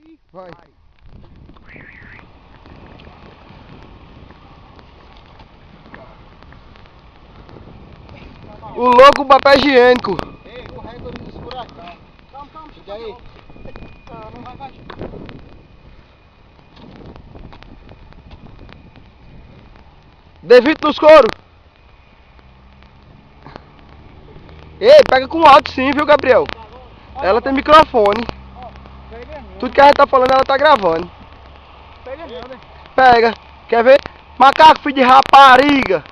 aí? Vai. O louco, papel higiênico. Ei, o recorde dos furacão. Calma, calma. E aí? Vai, vai. Devito nos couro. Ei, pega com alto sim, viu, Gabriel? Ela tem microfone. Pega não. Tudo que a gente tá falando, ela tá gravando. Pega não, né? Pega. Quer ver? Macaco, filho de rapariga.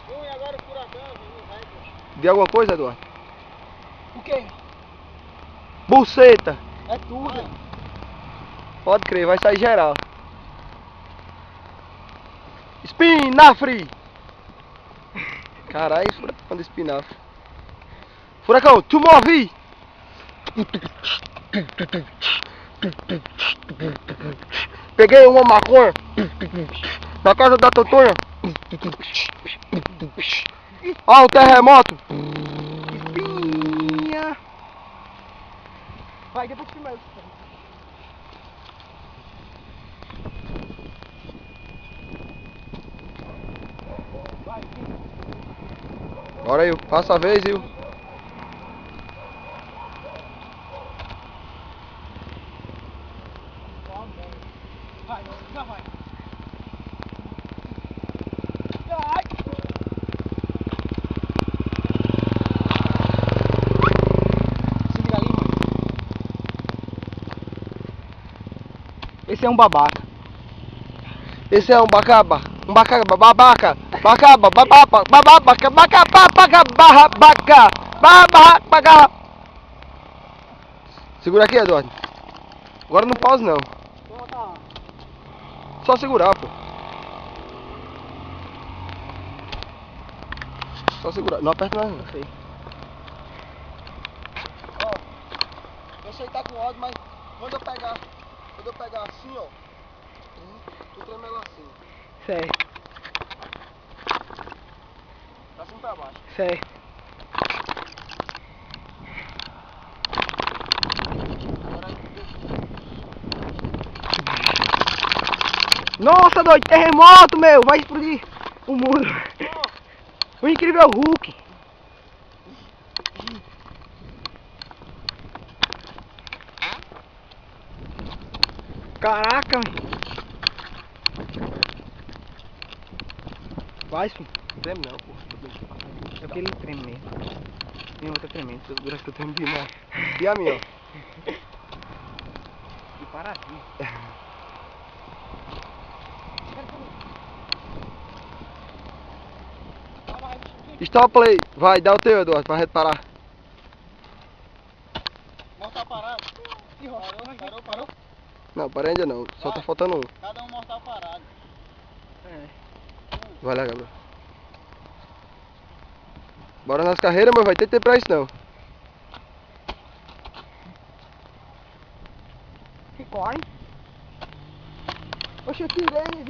E agora o furacão, o recorde. De alguma coisa, Eduardo? O quê? Buceta. É tudo. Pode crer, vai sair geral. Espinafre. Caralho, furacão de espinafre. Furacão, tu move. Peguei uma maconha na casa da Totonha. Ó, o terremoto. Espinha. Vai, depois filma isso. Vai, Bora aí, passa a vez, viu? vai, já vai. Vai. Se liga ali, mano. Esse é um babaca. Esse é um bacaba. Um bacaba, babaca. Bacaba, babaca, babaca, babaca, babaca, babaca. Segura aqui, Eduardo. Agora não pause não. Só segurar, pô. Só segurar. Não aperta mais não. Sei. Ó, eu sei que tá com ódio, mas quando eu pegar assim, ó, tu treme ela assim. Sei. Pra cima e pra baixo. Sei. Agora aí. Nossa, doido, terremoto, meu, vai explodir o mundo. O incrível Hulk. Caraca, meu. Vai, filho. Treme não, pô. É porque ele treme mesmo. Minha outra tremendo. Segura que eu tremo demais. E a minha, ó. Que paradinha. Stop play. Vai, dá o teu, Eduardo, pra gente parar. Mortal parado. Parou. Não, para ainda não. Só tá faltando um. Cada um mortal parado. É. Vai lá, Gabriel. Bora nas carreiras, mas vai ter tempo pra isso não. Que corre. Oxe, eu tirei,